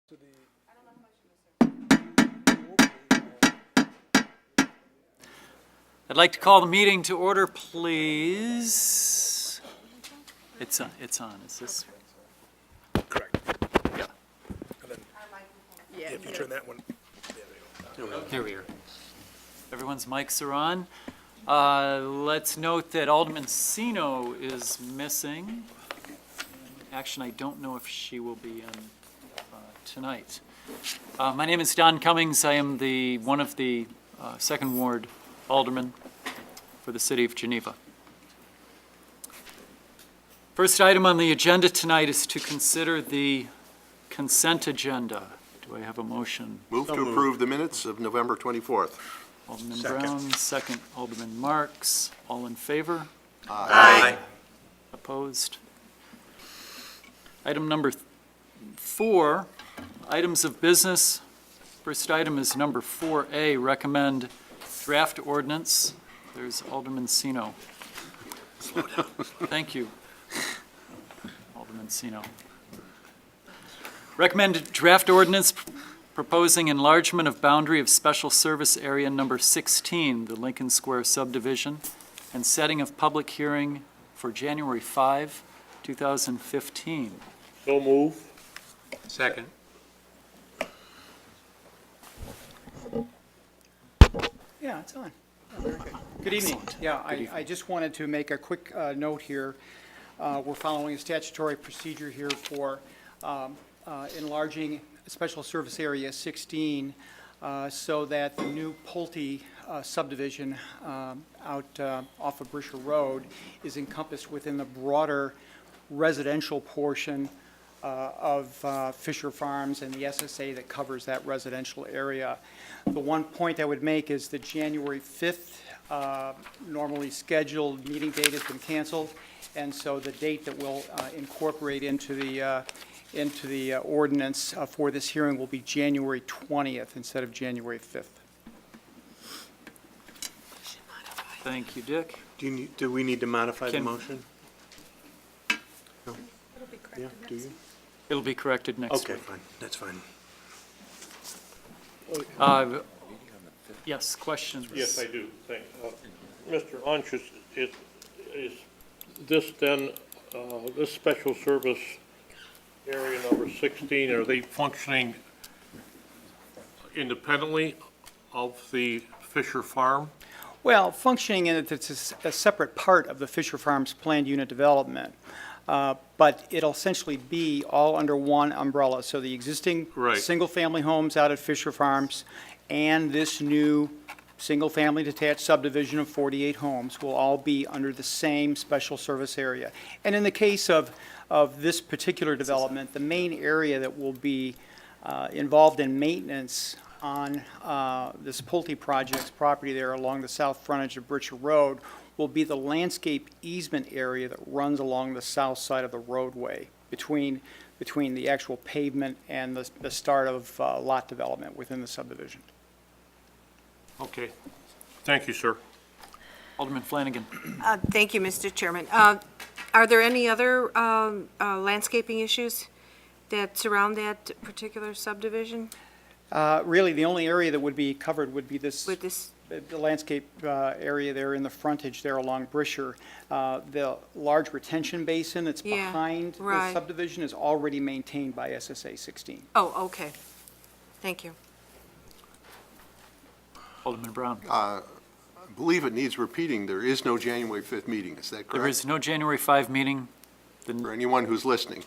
to the. I'd like to call the meeting to order, please. It's on, is this? Correct. Yeah. And then, if you turn that one, there we go. Here we are. Everyone's mics are on. Let's note that Alderman Sino is missing. Actually, I don't know if she will be in tonight. My name is Don Cummings. I am one of the Second Ward Alderman for the City of Geneva. First item on the agenda tonight is to consider the consent agenda. Do I have a motion? Move to approve the minutes of November 24th. Alderman Second. Brown, second. Alderman Marks. All in favor? Aye. Opposed? Item number 4, items of business. First item is number 4A, recommend draft ordinance. There's Alderman Sino. Thank you, Alderman Sino. Recommend draft ordinance proposing enlargement of boundary of special service area number 16, the Lincoln Square subdivision, and setting of public hearing for January 5, 2015. So move. Second. Yeah, it's on. Oh, very good. Good evening. Yeah, I just wanted to make a quick note here. We're following a statutory procedure here for enlarging Special Service Area 16 so that the new Pulte subdivision out off of Brisher Road is encompassed within the broader residential portion of Fisher Farms and the SSA that covers that residential area. The one point I would make is the January 5th normally scheduled meeting date has been canceled, and so the date that we'll incorporate into the ordinance for this hearing will be January 20th instead of January 5th. Thank you, Dick. Do we need to modify the Can- motion? No? Yeah, do you? It'll be corrected next Okay, week. fine, that's fine. Yes, questions? Yes, I do, thank, Mr. Unch, is this then, this special service area number 16, are they functioning independently of the Fisher Farm? Well, functioning in it, it's a separate part of the Fisher Farms planned unit development. But it'll essentially be all under one umbrella. So the existing Right. single-family homes out at Fisher Farms and this new single-family detached subdivision of 48 homes will all be under the same special service area. And in the case of this particular development, the main area that will be involved in maintenance on this Pulte Project's property there along the south frontage of Britcher Road will be the landscape easement area that runs along the south side of the roadway between the actual pavement and the start of lot development within the subdivision. Okay, thank you, sir. Alderman Flanagan. Thank you, Mr. Chairman. Are there any other landscaping issues that surround that particular subdivision Really, the only area that would be covered would be with this? the landscape area there in the frontage there along Brisher. The large retention basin that's Yeah, behind the right. subdivision is already maintained by SSA 16. Oh, okay. Thank you. Alderman Brown. I believe it needs repeating, there is no January 5th meeting, is that There correct? is no January 5 meeting. For anyone who's listening,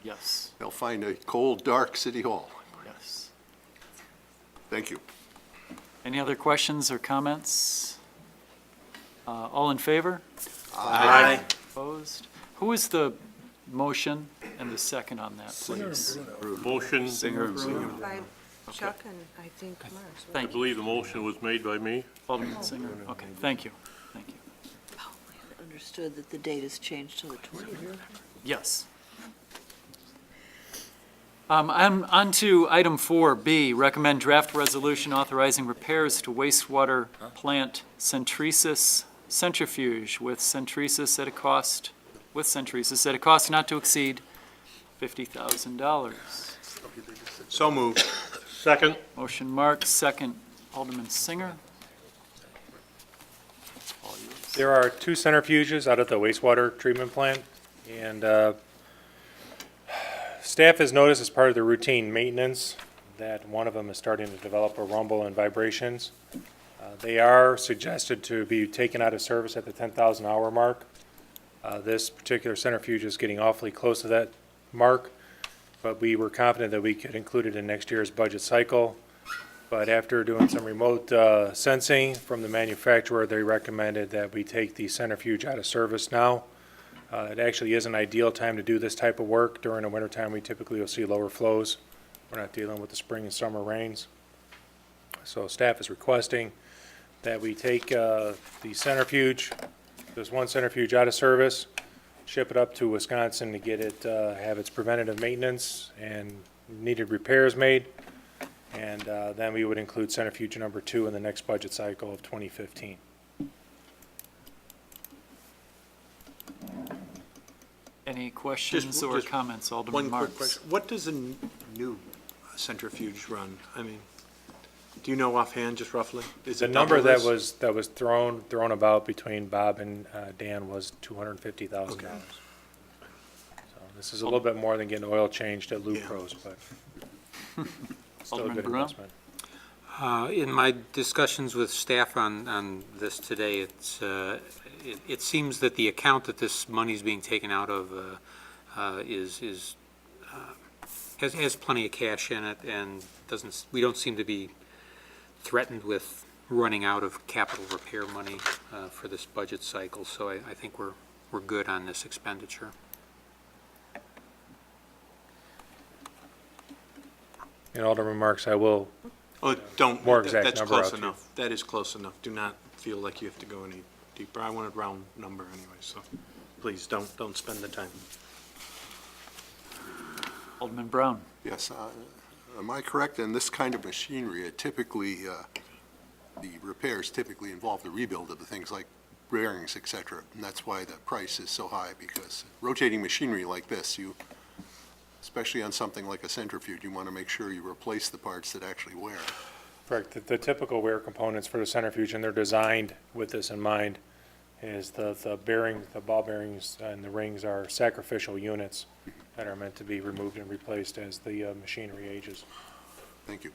Yes, they'll find a cold, dark city hall. yes. Thank you. Any other questions or comments? All in favor? Aye. Opposed? Who is the motion and the second on that, please? Motion, By Chuck and I think Mars. I Thank you, believe the motion was made by me. Alderman Singer. Okay, thank you, thank you. Understood that the date has changed to the 20th. Yes. I'm on to item 4B, recommend draft resolution authorizing repairs to wastewater plant centrifuge with centrifuges at a cost not to exceed $50,000. So moved. Second. Motion Mark, second Alderman Singer. All yours. There are two centrifuges out at the wastewater treatment plant, and staff has noticed as part of the routine maintenance that one of them is starting to develop a rumble and vibrations. They are suggested to be taken out of service at the 10,000 hour mark. This particular centrifuge is getting awfully close to that mark, but we were confident that we could include it in next year's budget cycle. But after doing some remote sensing from the manufacturer, they recommended that we take the centrifuge out of service now. It actually is an ideal time to do this type of work. During the wintertime, we typically will see lower flows. We're not dealing with the spring and summer rains. So staff is requesting that we take the centrifuge, this one centrifuge out of service, ship it up to Wisconsin to get it, have its preventative maintenance and needed repairs made. And then we would include centrifuge number 2 in the next budget cycle of 2015. Any questions or just comments, Alderman One quick Marks? question. What does a new centrifuge run? I mean, do you know offhand, just roughly? Is The it number double that this? was thrown about between Bob and Dan was $250,000. Okay. So this is a little bit more than getting oil changed at Lou Yeah. Pros, but still a Alderman good Bruin? investment. In my discussions with staff on this today, it seems that the account that this money is being taken out of has plenty of cash in it and we don't seem to be threatened with running out of capital repair money for this budget cycle. So I think we're good on this expenditure. In Alderman Marks, I will, Oh, don't. More exact That's number close out to you. enough. That is close enough. Do not feel like you have to go any deeper. I want a round number anyway, so please don't spend the time. Alderman Brown? Yes, am I correct? In this kind of machinery, it typically, the repairs typically involve the rebuild of the things like bearings, et cetera. And that's why the price is so high, because rotating machinery like this, especially on something like a centrifuge, you want to make sure you replace the parts that actually wear. correct, the typical wear components for the centrifuge, and they're designed with this in mind, is the bearing, the ball bearings and the rings are sacrificial units that are meant to be removed and replaced as the machinery ages. Thank you.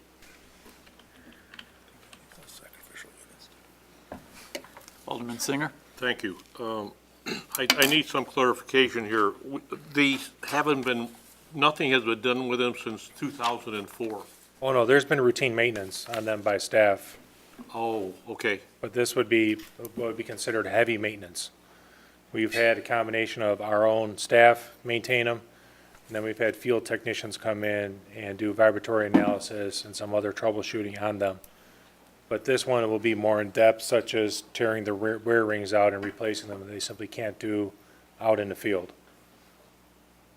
Alderman Singer? Thank you. I need some clarification here. These haven't been, nothing has been done with them since 2004. Oh, no, there's been routine maintenance on them by staff, Oh, okay. but this would be, what would be considered heavy maintenance. We've had a combination of our own staff maintain them, and then we've had field technicians come in and do vibratory analysis and some other troubleshooting on them. But this one will be more in-depth, such as tearing the rear rings out and replacing them, and they simply can't do out in the field.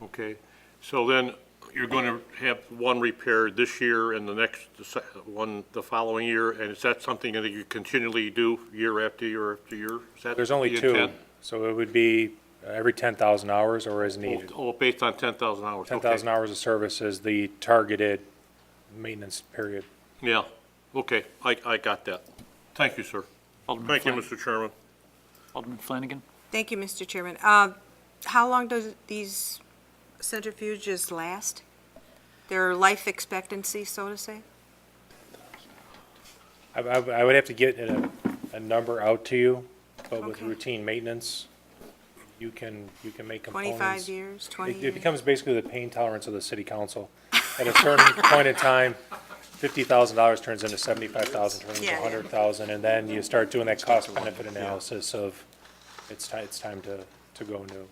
Okay. So then you're going to have one repaired this year and the next one the following year, and is that something that you continually do year after year after year? Is that There's only the two, intent? so it would be every 10,000 hours or as needed. Oh, based on 10,000 hours. 10,000 hours of service is the targeted maintenance period. Yeah, okay, I got that. Thank you, sir. Alderman Thank you, Flanagan? Mr. Chairman. Alderman Flanagan? Thank you, Mr. Chairman. How long does these centrifuges last? Their life expectancy, so to say? I would have to get a number out to you, but with Okay. routine maintenance, you can make components. 25 years, 20 It years? becomes basically the pain tolerance of the city council. At a certain point in time, $50,000 turns into $75,000, turns into Yeah, yeah. $100,000, and then you start doing that cost benefit analysis of it's time to go new.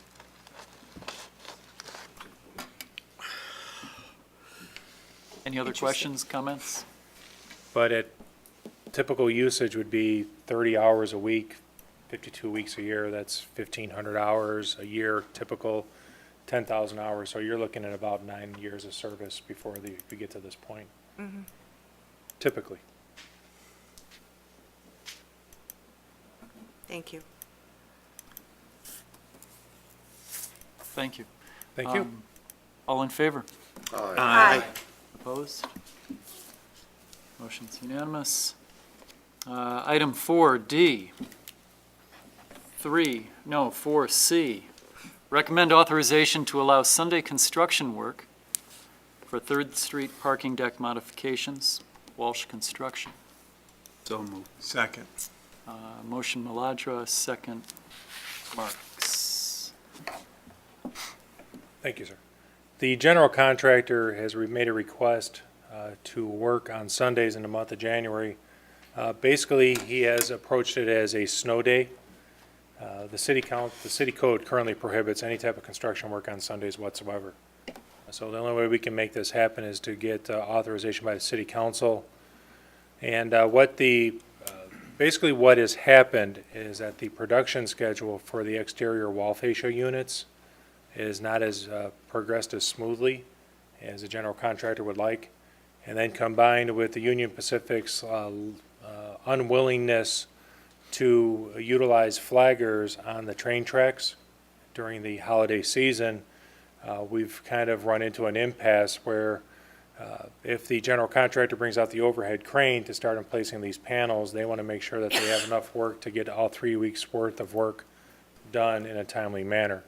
Any other Interesting. questions, comments? But at typical usage would be 30 hours a week, 52 weeks a year, that's 1,500 hours a year, typical 10,000 hours. So you're looking at about 9 years of service before we get to this point. Typically. Thank you. Thank you. Thank you. All in favor? Aye. Opposed? Motion's unanimous. Item 4D. 4C. Recommend authorization to allow Sunday construction work for 3rd Street parking deck modifications, Walsh Construction. So moved. Second. Motion Maladra, second Marks. Thank you, sir. The general contractor has made a request to work on Sundays in the month of January. Basically, he has approached it as a snow day. The city code currently prohibits any type of construction work on Sundays whatsoever. So the only way we can make this happen is to get authorization by the city council. And basically what has happened is that the production schedule for the exterior wall fascia units is not as progressed as smoothly as the general contractor would like. And then combined with the Union Pacific's unwillingness to utilize flaggers on the train tracks during the holiday season, we've kind of run into an impasse where if the general contractor brings out the overhead crane to start placing these panels, they want to make sure that they have enough work to get all 3 weeks' worth of work done in a timely manner.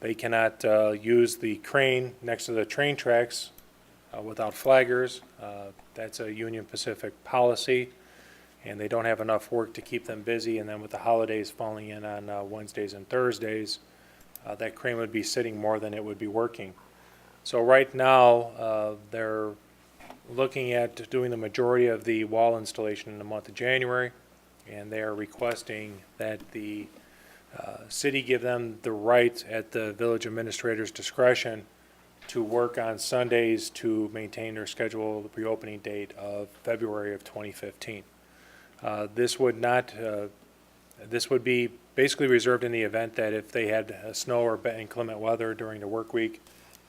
They cannot use the crane next to the train tracks without flaggers. That's a Union Pacific policy, and they don't have enough work to keep them busy. And then with the holidays falling in on Wednesdays and Thursdays, that crane would be sitting more than it would be working. So right now, they're looking at doing the majority of the wall installation in the month of January, and they are requesting that the city give them the right at the village administrator's discretion to work on Sundays to maintain their scheduled reopening date of February of 2015. This would be basically reserved in the event that if they had snow or inclement weather during the work week,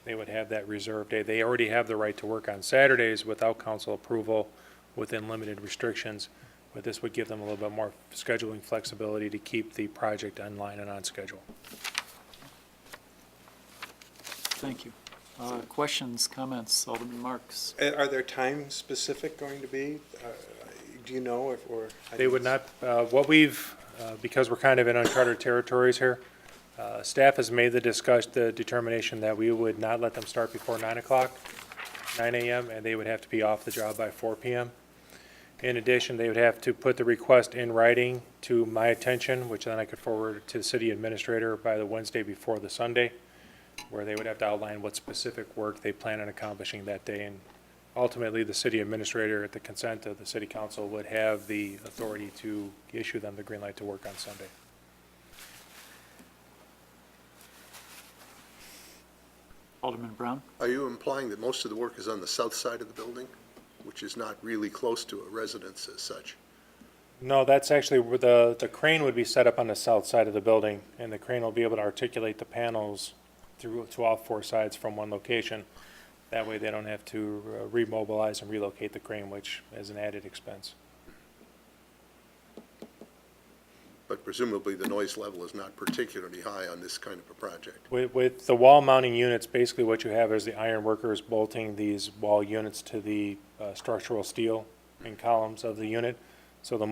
they would have that reserved day. They already have the right to work on Saturdays without council approval within limited restrictions, but this would give them a little bit more scheduling flexibility to keep the project on line and on schedule. Thank you. Questions, comments, Alderman Marks? Are there times specific going to be? Do you know or? They would not, because we're kind of in uncharted territories here, staff has made the determination that we would not let them start before 9 a.m., and they would have to be off the job by 4 p.m. In addition, they would have to put the request in writing to my attention, which then I could forward to the city administrator by the Wednesday before the Sunday, where they would have to outline what specific work they plan on accomplishing that day. And ultimately, the city administrator, at the consent of the city council, would have the authority to issue them the green light to work on Sunday. Alderman Brown? Are you implying that most of the work is on the south side of the building, which is not really close to a residence as such? No, that's actually where the crane would be set up on the south side of the building, and the crane will be able to articulate the panels through to all 4 sides from one location. That way they don't have to remobilize and relocate the crane, which is an added expense. But presumably the noise level is not particularly high on this kind of a project. With the wall mounting units, basically what you have is the iron workers bolting these wall units to the structural steel and columns of the unit. So the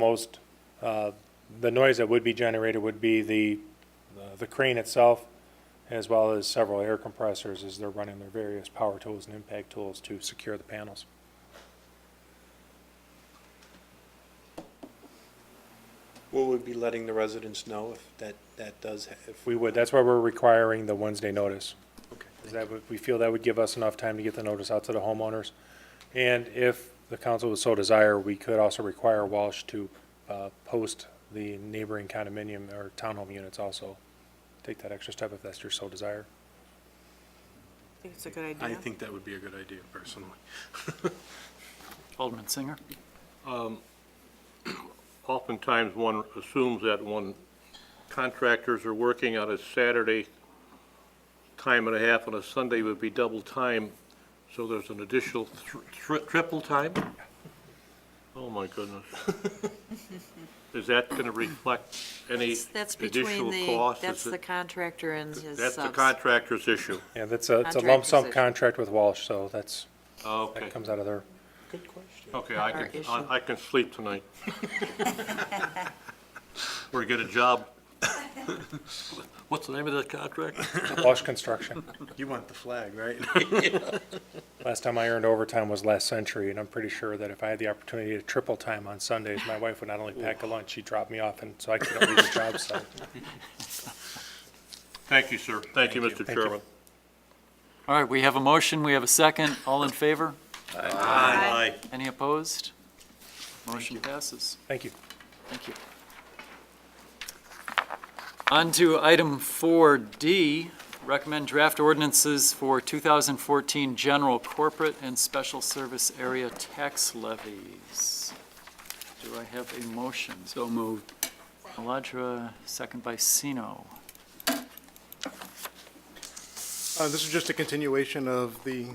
noise that would be generated would be the crane itself, as well as several air compressors as they're running their various power tools and impact tools to secure the panels. Will we be letting the residents know if that does, if? We would, that's why we're requiring the Wednesday notice. Okay. We feel that would give us enough time to get the notice out to the homeowners. And if the council would so desire, we could also require Walsh to post the neighboring condominium or townhome units also. Take that extra step if that's your so desire. I think it's a good idea. I think that would be a good idea, personally. Alderman Singer? Oftentimes, one assumes that when contractors are working on a Saturday, time and a half, on a Sunday would be double time, so there's an additional triple time? Oh, my goodness. Is that going to reflect any That's between additional costs? that's the contractor and his subs. That's the contractor's issue. Yeah, it's a lump Contract sum position. contract with Walsh, so that's Okay, That comes out of their, Good question. okay, Our issue. I can sleep tonight. Or get a job. What's the name of that contract? Lush Construction. You want the flag, right? Last time I earned overtime was last century, and I'm pretty sure that if I had the opportunity to triple time on Sundays, my wife would not only pack a lunch, she'd drop me off, and so I couldn't leave the job site. Thank you, sir. Thank you, Mr. Thank you. Chairman. All right, we have a motion, we have a second. All in favor? Aye. Any opposed? Motion passes. Thank you. Thank you. On to item 4D, recommend draft ordinances for 2014 general corporate and special service area tax levies. Do I have a motion? So moved. Aladra, second by Sino. This is just a continuation of the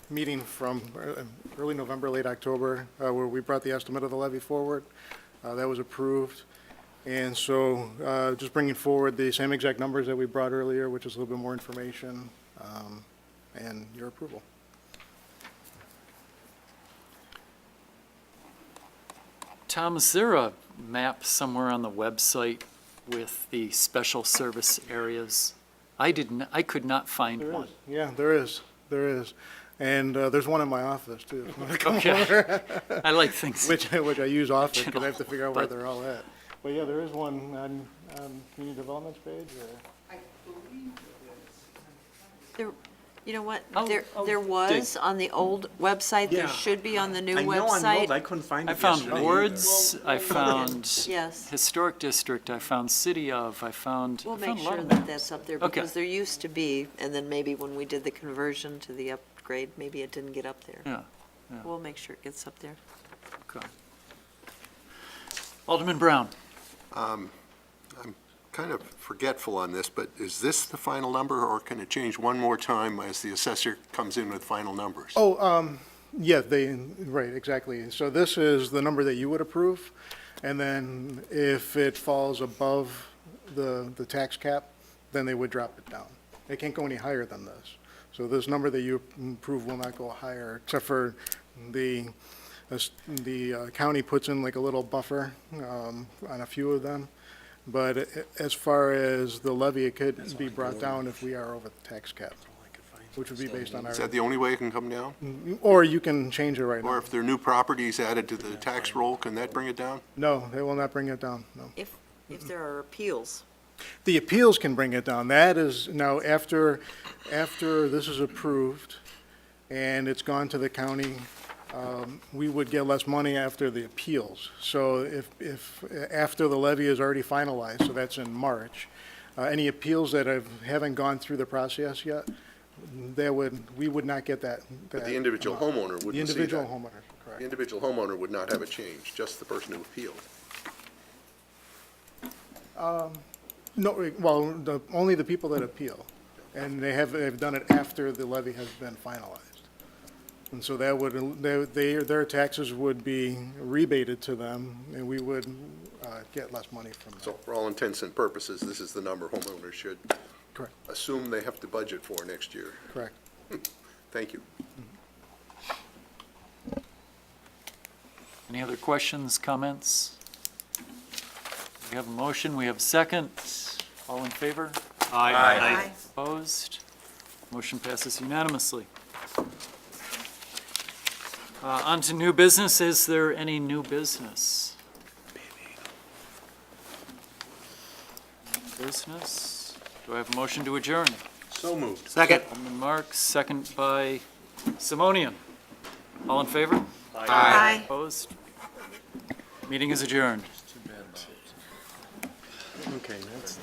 meeting from early November, late October, where we brought the estimate of the levy forward. That was approved. And so just bringing forward the same exact numbers that we brought earlier, which is a little bit more information, and your approval. Tom, is there a map somewhere on the website with the special service areas? I could not find There one. is. Yeah, there is. There is. And there's one in my office, too, Okay. I like things. which I use often because I have to figure out where But- they're all at. But yeah, there is one on community development's page, or? There, you know what, I'll there was on the old website, there Yeah. should be on the new I know on the old, I website. couldn't find I it found yesterday. words, I found Yes, historic district, I found city of, I found we'll a make lot sure of that maps. that's up there, Okay. because there used to be, and then maybe when we did the conversion to the upgrade, maybe it didn't get up there. Yeah, We'll make sure it gets up there. okay. Alderman Brown. Kind of forgetful on this, but is this the final number, or can it change one more time as the assessor comes in with final numbers? Oh, yeah, right, exactly. So this is the number that you would approve, and then if it falls above the tax cap, then they would drop it down. It can't go any higher than this. So this number that you approve will not go higher, except for the county puts in like a little buffer on a few of them. But as far as the levy, it could be brought down if we are over the tax cap, which would be based on our, Is that the only way it can come down? or you can change it right Or now. if there are new properties added to the tax roll, can that bring it down? No, they will not bring it down, no. If there are appeals, The appeals can bring it down. That is, now, after this is approved and it's gone to the county, we would get less money after the appeals. So if after the levy is already finalized, so that's in March, any appeals that haven't gone through the process yet, we would not get that. But the individual homeowner The wouldn't see individual that. homeowner, The correct. individual homeowner would not have a change, just the person who appealed. No, well, only the people that appeal, and they've done it after the levy has been finalized. And so that would, their taxes would be rebated to them, and we would get less money from them. So for all intents and purposes, this is the number homeowners should Correct, assume they have to budget for next year. correct. Thank you. Any other questions, comments? We have a motion, we have a second. All in favor? Aye. Opposed? Motion passes unanimously. On to new business. Is there any new business? Business? Do I have a motion to adjourn? So moved. Second. Alderman Marks, second by Simonian. All in favor? Aye. Opposed? Meeting is adjourned. Okay, that's.